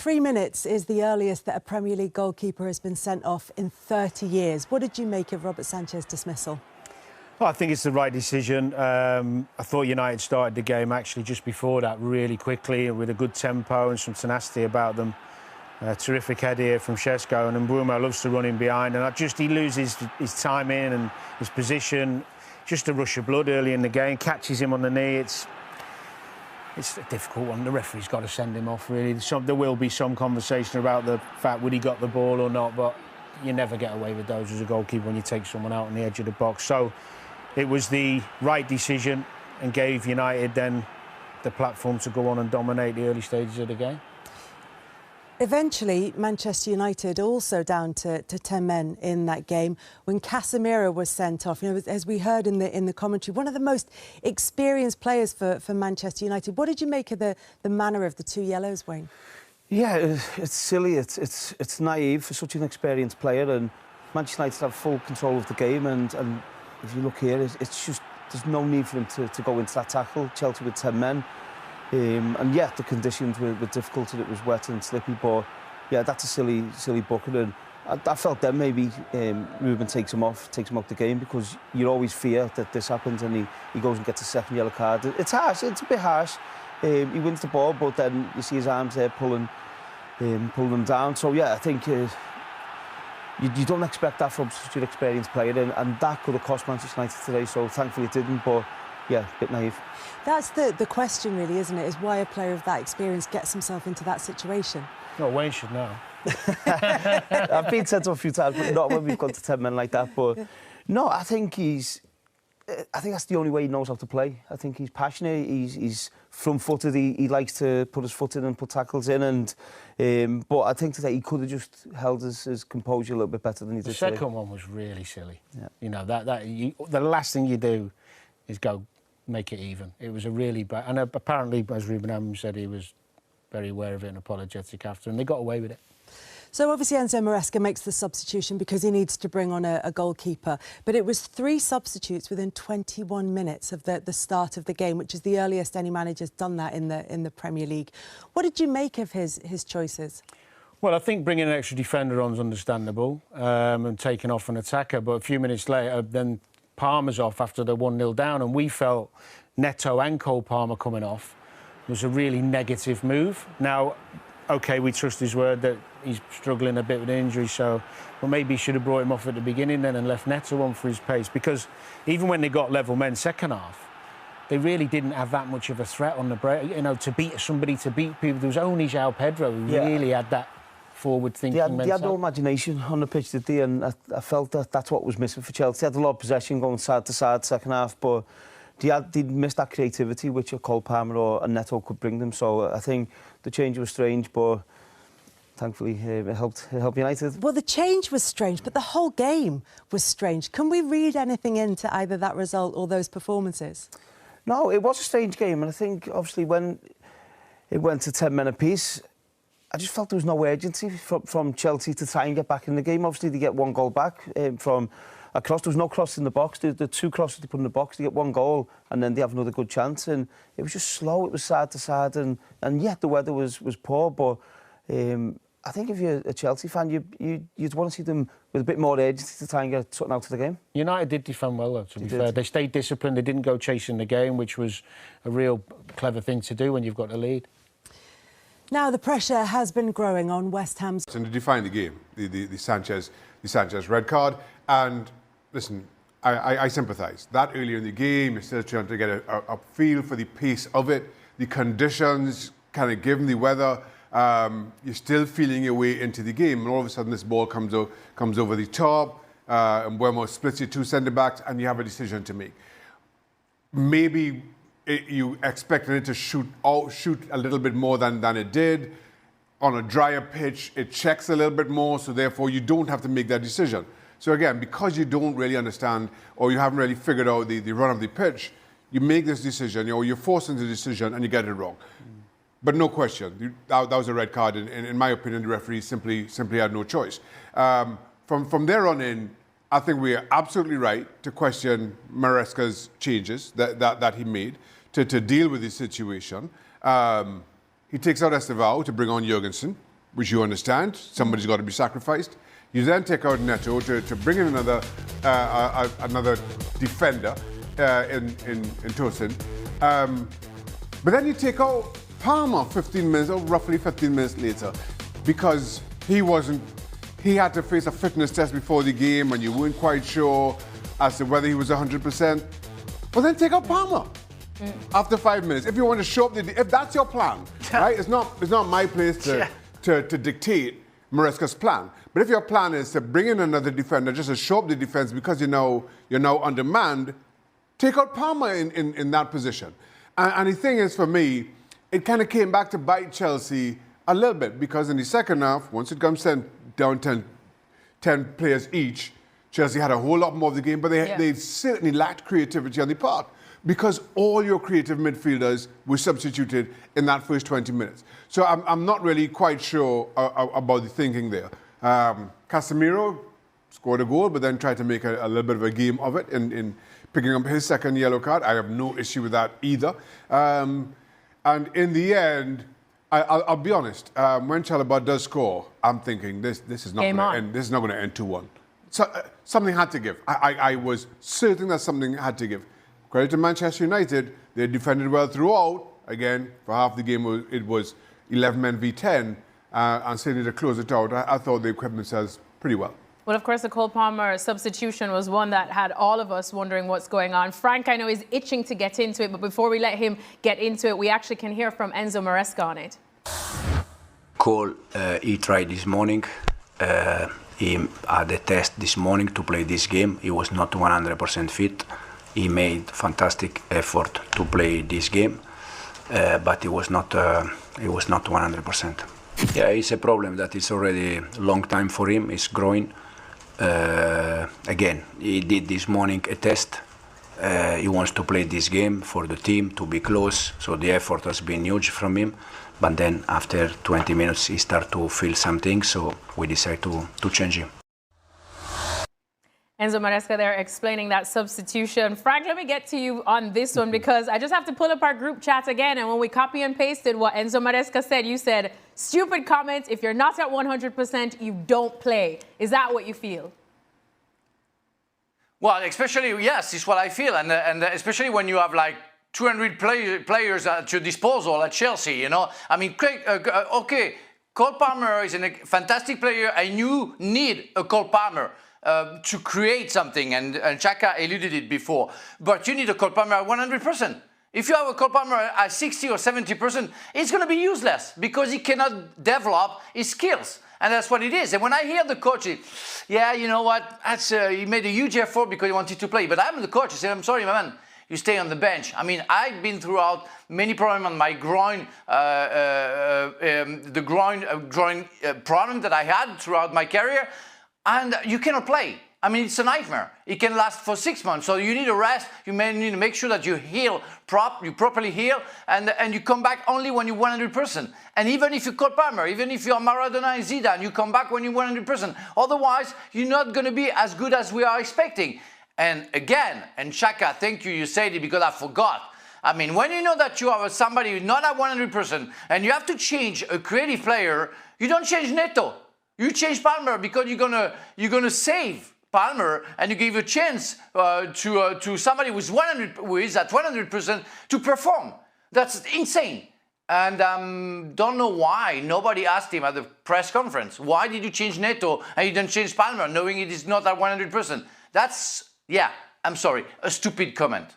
3 minutes is the earliest that a Premier League goalkeeper has been sent off in 30 years. What did you make of Robert Sanchez's dismissal? Well, I think it's the right decision. I thought United started the game actually just before that really quickly with a good tempo and some tenacity about them. Terrific head here from Šeško, and Mbeumo loves to run in behind, and he loses his timing and his position. Just a rush of blood early in the game, catches him on the knee. It's a difficult one. The referee's got to send him off, really. There will be some conversation about the fact would he got the ball or not, but you never get away with those as a goalkeeper when you take someone out on the edge of the box. So it was the right decision and gave United then the platform to go on and dominate the early stages of the game. Eventually, Manchester United also down to 10 men in that game when Casemiro was sent off. You know, as we heard in the commentary, one of the most experienced players for Manchester United. What did you make of the manner of the 2 yellows, Wayne? Yeah, it's silly. It's naive for such an experienced player, and Manchester United have full control of the game. And if you look here, it's just there's no need for him to go into that tackle. Chelsea with 10 men. And yeah, the conditions were difficult and it was wet and slippy, but yeah, that's a silly booking. And I felt that maybe Ruben takes him off the game, because you always fear that this happens and he goes and gets a second yellow card. It's harsh, it's a bit harsh. He wins the ball, but then you see his arms there pulling him down. So yeah, I think you don't expect that from such an experienced player, and that could have cost Manchester United today, so thankfully it didn't, but yeah, a bit naive. That's the question, really, isn't it? Is why a player of that experience gets himself into that situation. Well, Wayne should know. I've been sent off a few times, but not when we've gone to 10 men like that. But no, I think that's the only way he knows how to play. I think he's passionate. He's front-footed. He likes to put his foot in and put tackles in. And but I think today he could have just held his composure a little bit better than he did today. The second one was really silly. Yeah. You know the last thing you do is go make it even. It was a really bad, and apparently, as Ruben Amorim said, he was very aware of it and apologetic after, and they got away with it. So obviously Enzo Maresca makes the substitution because he needs to bring on a goalkeeper, but it was 3 substitutes within 21 minutes of the start of the game, which is the earliest any manager's done that in the Premier League. What did you make of his choices? Well, I think bringing an extra defender on is understandable, and taking off an attacker, but a few minutes later, then Palmer's off after they're 1-0 down, and we felt Neto and Cole Palmer coming off was a really negative move. Now, OK, we trust his word that he's struggling a bit with injury, so well, maybe he should have brought him off at the beginning then and left Neto on for his pace, because even when they got level men second half, they really didn't have that much of a threat on the break, you know, to beat somebody, to beat people. There was only João Pedro who really had that forward-thinking they had no imagination on the pitch, did they? And I felt that's what was missing for Chelsea. They had a lot of possession going side to side second half, but they missed that creativity which a Cole Palmer or a Neto could bring them. So I think the change was strange, but thankfully it helped United. Well, the change was strange, but the whole game was strange. Can we read anything into either that result or those performances? No, it was a strange game, and I think obviously when it went to 10 men apiece, I just felt there was no urgency from Chelsea to try and get back in the game. Obviously, they get 1 goal back from a cross. There was no cross in the box. The 2 crosses they put in the box, they get 1 goal, and then they have another good chance. And it was just slow. It was side to side, and yet the weather was poor. But I think if you're a Chelsea fan, you'd want to see them with a bit more urgency to try and get something out of the game. United did defend well, though, to be fair. They stayed disciplined. They didn't go chasing the game, which was a real clever thing to do when you've got the lead. Now the pressure has been growing on West Ham's. And to define the game, the Sanchez red card. And listen, I sympathise. That earlier in the game, you're still trying to get a feel for the pace of it, the conditions, kind of given the weather. You're still feeling your way into the game, and all of a sudden this ball comes over the top, and Mbeumo splits your 2 centre-backs, and you have a decision to make. Maybe you expected it to shoot a little bit more than it did. On a drier pitch, it checks a little bit more, so therefore you don't have to make that decision. So again, because you don't really understand or you haven't really figured out the run of the pitch, you make this decision, or you're forced into the decision and you get it wrong. But no question, that was a red card. In my opinion, the referee simply had no choice. From there on in, I think we are absolutely right to question Maresca's changes that he made to deal with this situation. He takes out Estevao to bring on Jurgensen. which you understand. Somebody's got to be sacrificed. You then take out Neto to bring in another defender in Tosin. But then you take out Palmer 15 minutes, or roughly 15 minutes later, because he had to face a fitness test before the game and you weren't quite sure as to whether he was 100%. But then take out Palmer after 5 minutes. If you want to show up, if that's your plan, right? It's not my place to dictate Maresca's plan. But if your plan is to bring in another defender just to show up the defense because you're now undermanned, take out Palmer in that position. And the thing is, for me, it kind of came back to bite Chelsea a little bit, because in the second half, once it comes down 10 players each, Chelsea had a whole lot more of the game, but they certainly lacked creativity on the part, because all your creative midfielders were substituted in that first 20 minutes. So I'm not really quite sure about the thinking there. Casemiro scored a goal, but then tried to make a little bit of a game of it in picking up his second yellow card. I have no issue with that either. And in the end, I'll be honest, when Chalobah does score, I'm thinking this is not going to end. This is not going to end 2-1. So something had to give. I was certain that something had to give. Credit to Manchester United, they defended well throughout. Again, for half the game, it was 11 men v 10, and certainly to close it out, I thought they equipped themselves pretty well. Well, of course, the Cole Palmer substitution was one that had all of us wondering what's going on. Frank, I know, is itching to get into it, but before we let him get into it, we actually can hear from Enzo Maresca on it. Cole, he tried this morning. He had a test this morning to play this game. He was not 100% fit. He made fantastic effort to play this game, but he was not 100%. Yeah, it's a problem that it's already a long time for him. He's growing. Again, he did this morning a test. He wants to play this game for the team, to be close, so the effort has been huge from him. But then after 20 minutes, he started to feel something, so we decided to change him. Enzo Maresca there explaining that substitution. Frank, let me get to you on this one, because I just have to pull up our group chat again. And when we copy and pasted what Enzo Maresca said, you said, stupid comment, if you're not at 100%, you don't play. Is that what you feel? Well, especially, yes, it's what I feel. And especially when you have like 200 players at your disposal at Chelsea, you know. I mean, okay, Cole Palmer is a fantastic player, and you need a Cole Palmer to create something, and Xhaka alluded it before. But you need a Cole Palmer at 100%. If you have a Cole Palmer at 60 or 70%, it's going to be useless, because he cannot develop his skills. And that's what it is. And when I hear the coach, yeah, you know what, he made a huge effort because he wanted to play. But I'm the coach. I said, I'm sorry, my man, you stay on the bench. I mean, I've been throughout many problems on my groin, the groin problem that I had throughout my career, and you cannot play. I mean, it's a nightmare. It can last for 6 months. So you need a rest. You may need to make sure that you heal, you properly heal, and you come back only when you're 100%. And even if you're Cole Palmer, even if you're Maradona and Zidane, you come back when you're 100%. Otherwise, you're not going to be as good as we are expecting. And again, and Xhaka, thank you, you said it because I forgot. I mean, when you know that you have somebody who's not at 100% and you have to change a creative player, you don't change Neto. You change Palmer because you're gonna save Palmer, and you give a chance to somebody who is at 100% to perform. That's insane. And don't know why nobody asked him at the press conference, why did you change Neto and you didn't change Palmer, knowing it is not at 100%? That's, yeah, I'm sorry, a stupid comment.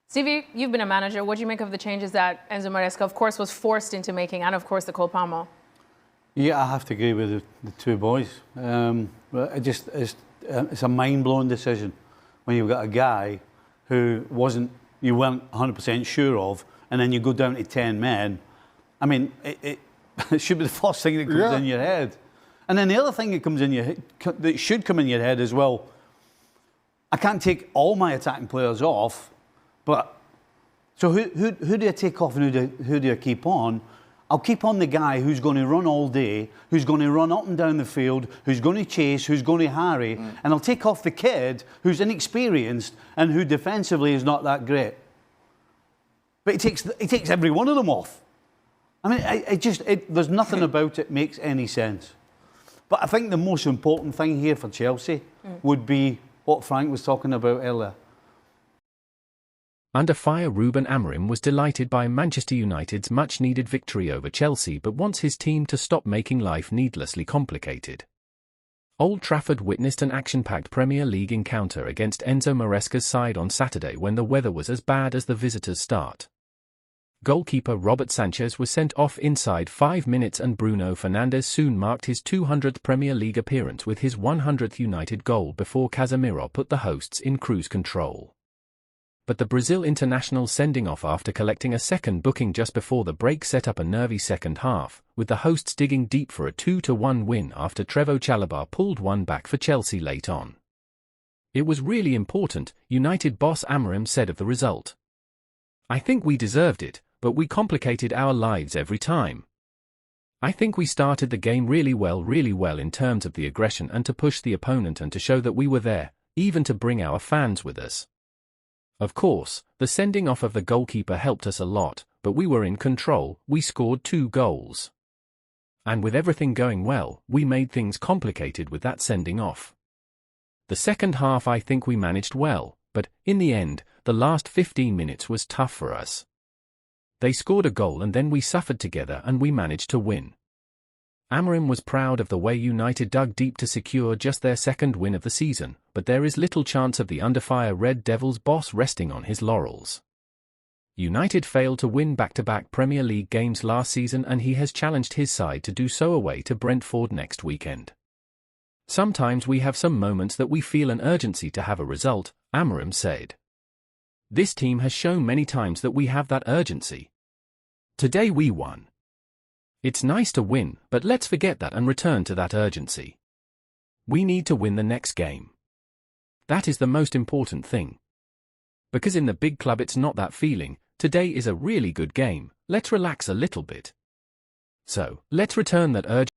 Stevie, you've been a manager. What do you make of the changes that Enzo Maresca, of course, was forced into making, and of course the Cole Palmer? Yeah, I have to agree with the two boys. It's a mind-blowing decision when you've got a guy who you weren't 100% sure of, and then you go down to 10 men. I mean, it should be the first thing that comes in your head. And then the other thing that comes in your head, that should come in your head as well, I can't take all my attacking players off, but so who do I take off and who do I keep on? I'll keep on the guy who's going to run all day, who's going to run up and down the field, who's going to chase, who's going to harry, and I'll take off the kid who's inexperienced and who defensively is not that great. But he takes every one of them off. I mean, there's nothing about it makes any sense. But I think the most important thing here for Chelsea would be what Frank was talking about earlier. Under fire, Ruben Amorim was delighted by Manchester United's much-needed victory over Chelsea but wants his team to stop making life needlessly complicated. Old Trafford witnessed an action-packed Premier League encounter against Enzo Maresca's side on Saturday when the weather was as bad as the visitors' start. Goalkeeper Robert Sanchez was sent off inside 5 minutes and Bruno Fernandes soon marked his 200th Premier League appearance with his 100th United goal before Casemiro put the hosts in cruise control. But the Brazil international sending off after collecting a second booking just before the break set up a nervy second half, with the hosts digging deep for a 2-1 win after Trevoh Chalobah pulled one back for Chelsea late on. It was really important, United boss Amorim said of the result. I think we deserved it, but we complicated our lives every time. I think we started the game really well in terms of the aggression and to push the opponent and to show that we were there, even to bring our fans with us. Of course, the sending off of the goalkeeper helped us a lot, but we were in control, we scored 2 goals. And with everything going well, we made things complicated with that sending off. The second half I think we managed well, but, in the end, the last 15 minutes was tough for us. They scored a goal and then we suffered together and we managed to win. Amorim was proud of the way United dug deep to secure just their second win of the season, but there is little chance of the under-fire Red Devils boss resting on his laurels. United failed to win back-to-back Premier League games last season and he has challenged his side to do so away to Brentford next weekend. Sometimes we have some moments that we feel an urgency to have a result, Amorim said. This team has shown many times that we have that urgency. Today we won. It's nice to win, but let's forget that and return to that urgency. We need to win the next game. That is the most important thing. Because in the big club it's not that feeling, today is a really good game, let's relax a little bit. So, let's return that urgency.